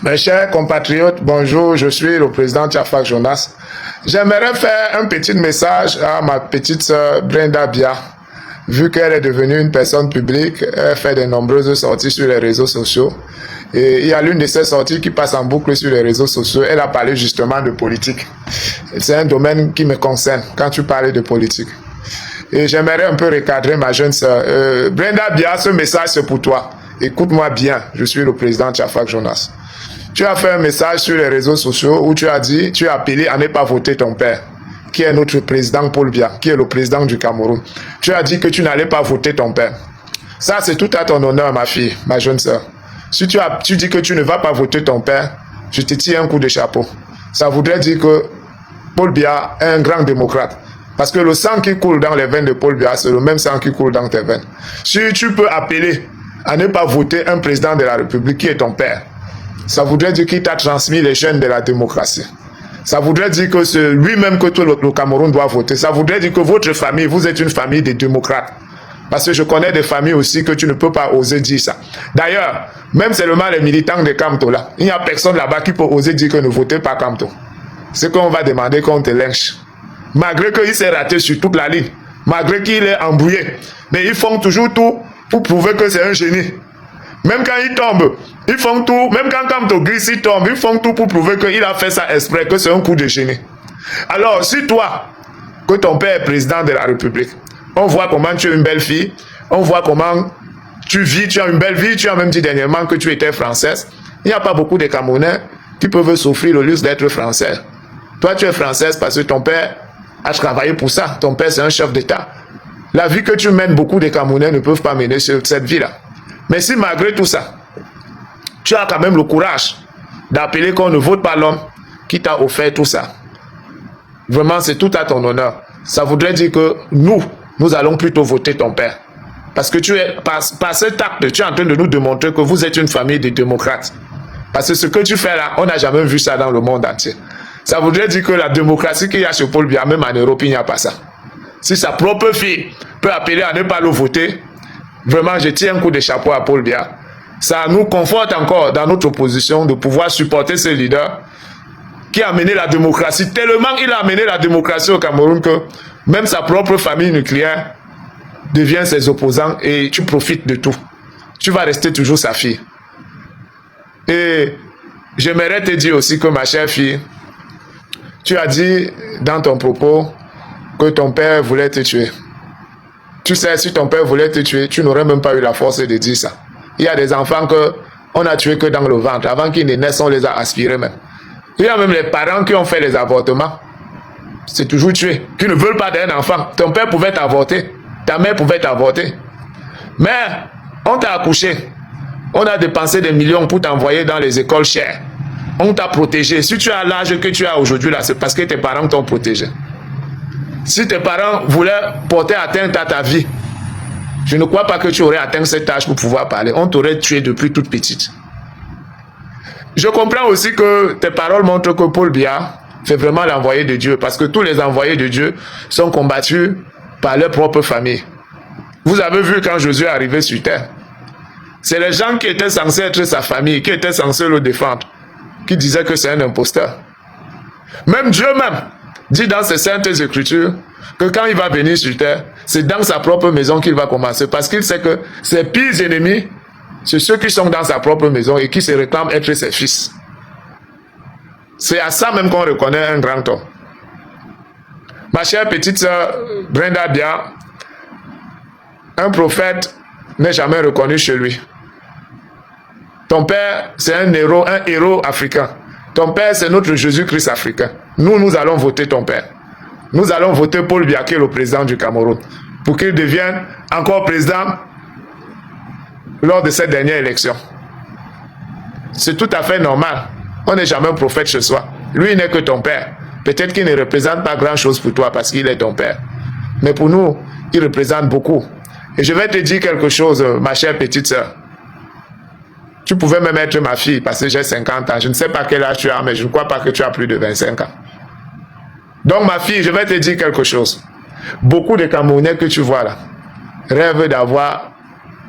Mes chers compatriotes, bonjour, je suis le président Tiafak Jonas. J'aimerais faire un petit message à ma petite sœur Brenda Bia. Vu qu'elle est devenue une personne publique, elle fait de nombreuses sorties sur les réseaux sociaux. Et il y a l'une de ces sorties qui passe en boucle sur les réseaux sociaux. Elle a parlé justement de politique. C'est un domaine qui me concerne quand tu parlais de politique. Et j'aimerais un peu recadrer ma jeune sœur. Brenda Bia, ce message c'est pour toi. Écoute-moi bien, je suis le président Tiafak Jonas. Tu as fait un message sur les réseaux sociaux où tu as dit, tu as appelé à ne pas voter ton père, qui est notre président Paul Biya, qui est le président du Cameroun. Tu as dit que tu n'allais pas voter ton père. Ça, c'est tout à ton honneur, ma fille, ma jeune sœur. Si tu dis que tu ne vas pas voter ton père, je te tire un coup de chapeau. Ça voudrait dire que Paul Biya est un grand démocrate. Parce que le sang qui coule dans les veines de Paul Biya, c'est le même sang qui coule dans tes veines. Si tu peux appeler à ne pas voter un président de la République qui est ton père, ça voudrait dire qu'il t'a transmis les chaînes de la démocratie. Ça voudrait dire que c'est lui-même que tout le Cameroun doit voter. Ça voudrait dire que votre famille, vous êtes une famille de démocrates. Parce que je connais des familles aussi que tu ne peux pas oser dire ça. D'ailleurs, même seulement les militants de Kamto là, il n'y a personne là-bas qui peut oser dire que ne votez pas Kamto. C'est qu'on va demander qu'on te lynche. Malgré qu'il s'est raté sur toute la ligne, malgré qu'il est embrouillé, mais ils font toujours tout pour prouver que c'est un génie. Même quand il tombe, ils font tout, même quand Kamto glisse, il tombe, ils font tout pour prouver qu'il a fait ça exprès, que c'est un coup de génie. Alors, si toi, que ton père est président de la République, on voit comment tu es une belle fille, on voit comment tu vis, tu as une belle vie, tu as même dit dernièrement que tu étais française, il n'y a pas beaucoup de Camerounais qui peuvent s'offrir le luxe d'être français. Toi, tu es française parce que ton père a travaillé pour ça, ton père c'est un chef d'État. La vie que tu mènes, beaucoup de Camerounais ne peuvent pas mener sur cette vie-là. Mais si malgré tout ça, tu as quand même le courage d'appeler qu'on ne vote pas l'homme qui t'a offert tout ça, vraiment c'est tout à ton honneur. Ça voudrait dire que nous allons plutôt voter ton père. Parce que par cet acte, tu es en train de nous démontrer que vous êtes une famille de démocrates. Parce que ce que tu fais là, on n'a jamais vu ça dans le monde entier. Ça voudrait dire que la démocratie qu'il y a chez Paul Biya, même en Europe, il n'y a pas ça. Si sa propre fille peut appeler à ne pas le voter, vraiment, je tire un coup de chapeau à Paul Biya. Ça nous conforte encore dans notre position de pouvoir supporter ce leader qui a amené la démocratie. Tellement il a amené la démocratie au Cameroun que même sa propre famille nucléaire devient ses opposants et tu profites de tout. Tu vas rester toujours sa fille. Et j'aimerais te dire aussi que ma chère fille, tu as dit dans ton propos que ton père voulait te tuer. Tu sais, si ton père voulait te tuer, tu n'aurais même pas eu la force de dire ça. Il y a des enfants qu'on a tués que dans le ventre. Avant qu'ils ne naissent, on les a aspirés même. Il y a même les parents qui ont fait les avortements. C'est toujours tué. Qui ne veulent pas d'un enfant. Ton père pouvait t'avorter. Ta mère pouvait t'avorter. Mais on t'a accouché. On a dépensé des millions pour t'envoyer dans les écoles chères. On t'a protégé. Si tu as l'âge que tu as aujourd'hui là, c'est parce que tes parents t'ont protégé. Si tes parents voulaient porter atteinte à ta vie, je ne crois pas que tu aurais atteint cet âge pour pouvoir parler. On t'aurait tué depuis toute petite. Je comprends aussi que tes paroles montrent que Paul Biya fait vraiment l'envoyé de Dieu, parce que tous les envoyés de Dieu sont combattus par leur propre famille. Vous avez vu quand Jésus est arrivé sur terre, c'est les gens qui étaient censés être sa famille, qui étaient censés le défendre, qui disaient que c'est un imposteur. Même Dieu même dit dans ses saintes écritures que quand il va venir sur terre, c'est dans sa propre maison qu'il va commencer, parce qu'il sait que ses pires ennemis, c'est ceux qui sont dans sa propre maison et qui se réclament être ses fils. C'est à ça même qu'on reconnaît un grand homme. Ma chère petite sœur Brenda Bia, un prophète n'est jamais reconnu chez lui. Ton père, c'est un héros africain. Ton père, c'est notre Jésus-Christ africain. Nous allons voter ton père. Nous allons voter Paul Biya, qui est le président du Cameroun, pour qu'il devienne encore président lors de cette dernière élection. C'est tout à fait normal. On n'est jamais un prophète chez soi. Lui, il n'est que ton père. Peut-être qu'il ne représente pas grand-chose pour toi parce qu'il est ton père. Mais pour nous, il représente beaucoup. Et je vais te dire quelque chose, ma chère petite sœur. Tu pouvais même être ma fille parce que j'ai 50 ans. Je ne sais pas quel âge tu as, mais je ne crois pas que tu as plus de 25 ans. Donc ma fille, je vais te dire quelque chose. Beaucoup de Camerounais que tu vois là rêvent d'avoir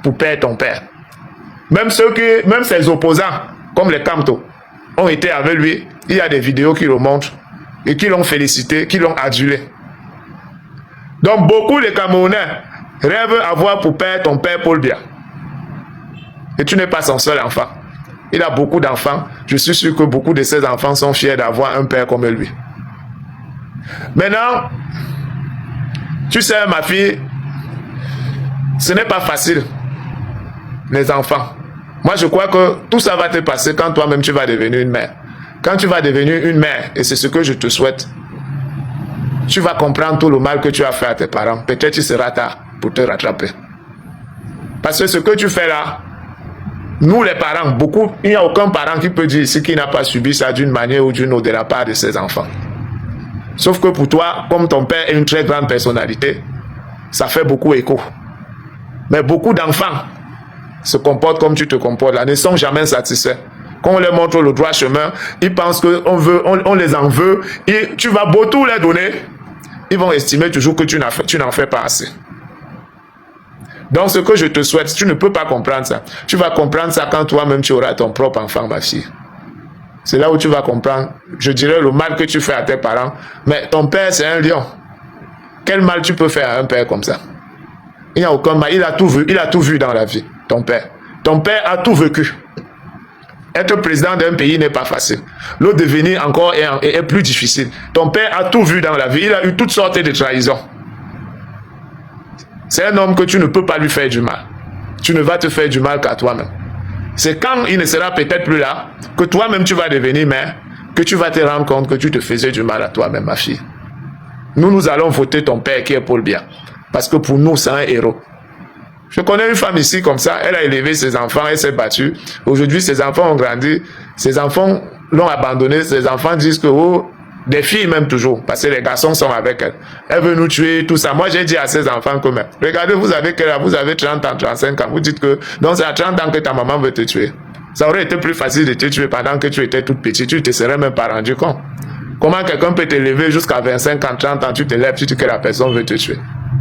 pour père ton père. Même ses opposants, comme les Kamto, ont été avec lui. Il y a des vidéos qui le montrent et qui l'ont félicité, qui l'ont adulé. Donc beaucoup de Camerounais rêvent avoir pour père ton père Paul Biya. Et tu n'es pas son seul enfant. Il a beaucoup d'enfants. Je suis sûr que beaucoup de ses enfants sont fiers d'avoir un père comme lui. Maintenant, tu sais ma fille, ce n'est pas facile, les enfants. Moi je crois que tout ça va te passer quand toi-même tu vas devenir une mère. Quand tu vas devenir une mère, et c'est ce que je te souhaite, tu vas comprendre tout le mal que tu as fait à tes parents. Peut-être il sera tard pour te rattraper. Parce que ce que tu fais là, nous les parents, beaucoup, il n'y a aucun parent qui peut dire ici qu'il n'a pas subi ça d'une manière ou d'une autre de la part de ses enfants. Sauf que pour toi, comme ton père est une très grande personnalité, ça fait beaucoup écho. Mais beaucoup d'enfants se comportent comme tu te comportes là, ne sont jamais satisfaits. Quand on leur montre le droit chemin, ils pensent qu'on les en veut, et tu vas beau tout leur donner, ils vont estimer toujours que tu n'en fais pas assez. Donc ce que je te souhaite, tu ne peux pas comprendre ça. Tu vas comprendre ça quand toi-même tu auras ton propre enfant, ma fille. C'est là où tu vas comprendre, je dirais, le mal que tu fais à tes parents. Mais ton père, c'est un lion. Quel mal tu peux faire à un père comme ça? Il n'y a aucun mal. Il a tout vu dans la vie, ton père. Ton père a tout vécu. Être président d'un pays n'est pas facile. Le devenir encore est plus difficile. Ton père a tout vu dans la vie. Il a eu toutes sortes de trahisons. C'est un homme que tu ne peux pas lui faire du mal. Tu ne vas te faire du mal qu'à toi-même. C'est quand il ne sera peut-être plus là, que toi-même tu vas devenir mère, que tu vas te rendre compte que tu te faisais du mal à toi-même, ma fille. Nous allons voter ton père qui est Paul Biya. Parce que pour nous, c'est un héros. Je connais une femme ici comme ça, elle a élevé ses enfants, elle s'est battue. Aujourd'hui, ses enfants ont grandi, ses enfants l'ont abandonné, ses enfants disent que, oh, des filles même toujours, parce que les garçons sont avec elle. Elle veut nous tuer, tout ça. Moi, j'ai dit à ses enfants que, même, regardez, vous avez quel âge? Vous avez 30 ans, 35 ans. Vous dites que, non, c'est à 30 ans que ta maman veut te tuer. Ça aurait été plus facile de te tuer pendant que tu étais toute petite. Tu ne te serais même pas rendu compte. Comment quelqu'un peut t'élever jusqu'à 25 ans, 30 ans, tu te lèves, tu dis que la personne veut te tuer.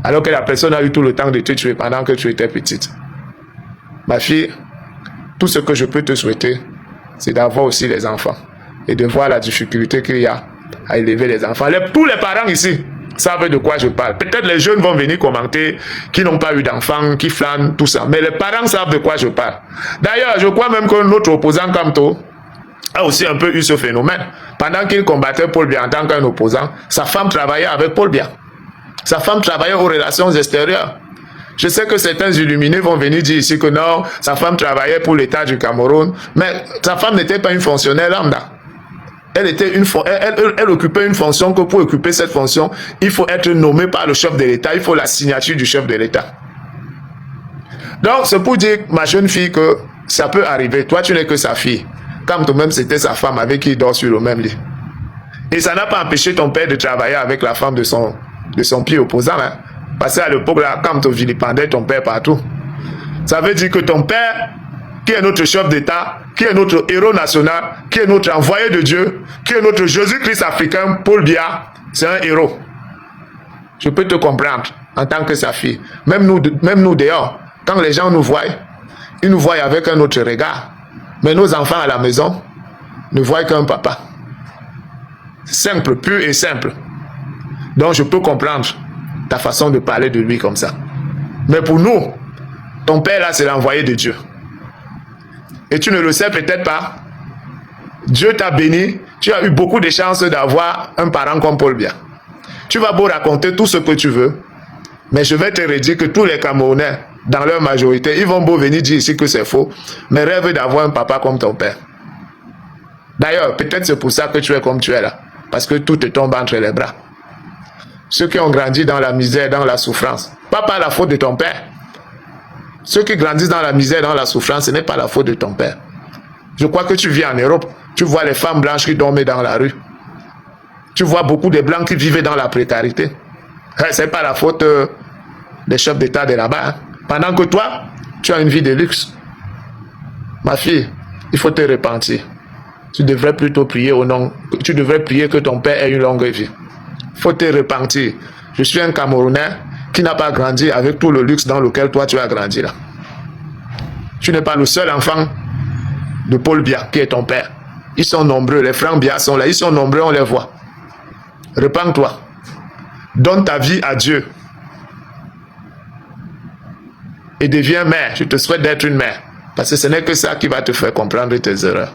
Alors que la personne a eu tout le temps de te tuer pendant que tu étais petite. Ma fille, tout ce que je peux te souhaiter, c'est d'avoir aussi les enfants. Et de voir la difficulté qu'il y a à élever les enfants. Tous les parents ici savent de quoi je parle. Peut-être les jeunes vont venir commenter qui n'ont pas eu d'enfants, qui flânent, tout ça. Mais les parents savent de quoi je parle. D'ailleurs, je crois même que notre opposant Kamto a aussi un peu eu ce phénomène. Pendant qu'il combattait Paul Biya en tant qu'un opposant, sa femme travaillait avec Paul Biya. Sa femme travaillait aux relations extérieures. Je sais que certains illuminés vont venir dire ici que non, sa femme travaillait pour l'État du Cameroun, mais sa femme n'était pas une fonctionnaire lambda. Elle occupait une fonction que pour occuper cette fonction, il faut être nommé par le chef de l'État, il faut la signature du chef de l'État. Donc, c'est pour dire, ma jeune fille, que ça peut arriver. Toi, tu n'es que sa fille. Comme toi-même, c'était sa femme avec qui il dort sur le même lit. Et ça n'a pas empêché ton père de travailler avec la femme de son pied opposant. Hein. Parce qu'à l'époque, là, quand tu vilipendais ton père partout, ça veut dire que ton père, qui est notre chef d'État, qui est notre héros national, qui est notre envoyé de Dieu, qui est notre Jésus-Christ africain, Paul Biya, c'est un héros. Je peux te comprendre en tant que sa fille. Même nous dehors, quand les gens nous voient, ils nous voient avec un autre regard. Mais nos enfants à la maison ne voient qu'un papa. Simple, pur et simple. Donc je peux comprendre ta façon de parler de lui comme ça. Mais pour nous, ton père là, c'est l'envoyé de Dieu. Et tu ne le sais peut-être pas. Dieu t'a béni. Tu as eu beaucoup de chances d'avoir un parent comme Paul Biya. Tu vas beau raconter tout ce que tu veux. Mais je vais te redire que tous les Camerounais, dans leur majorité, ils vont beau venir dire ici que c'est faux. Mais rêvent d'avoir un papa comme ton père. D'ailleurs, peut-être c'est pour ça que tu es comme tu es là. Parce que tout te tombe entre les bras. Ceux qui ont grandi dans la misère, dans la souffrance. Pas par la faute de ton père. Ceux qui grandissent dans la misère, dans la souffrance, ce n'est pas la faute de ton père. Je crois que tu vis en Europe. Tu vois les femmes blanches qui dormaient dans la rue. Tu vois beaucoup de blancs qui vivaient dans la précarité. Ce n'est pas la faute des chefs d'État de là-bas. Hein. Pendant que toi, tu as une vie de luxe. Ma fille, il faut te repentir. Tu devrais plutôt prier au nom. Tu devrais prier que ton père ait une longue vie. Il faut te repentir. Je suis un Camerounais qui n'a pas grandi avec tout le luxe dans lequel toi tu as grandi là. Tu n'es pas le seul enfant de Paul Biya qui est ton père. Ils sont nombreux, les frères Bia sont là, ils sont nombreux, on les voit. Repends-toi. Donne ta vie à Dieu. Et deviens mère. Je te souhaite d'être une mère. Parce que ce n'est que ça qui va te faire comprendre tes erreurs.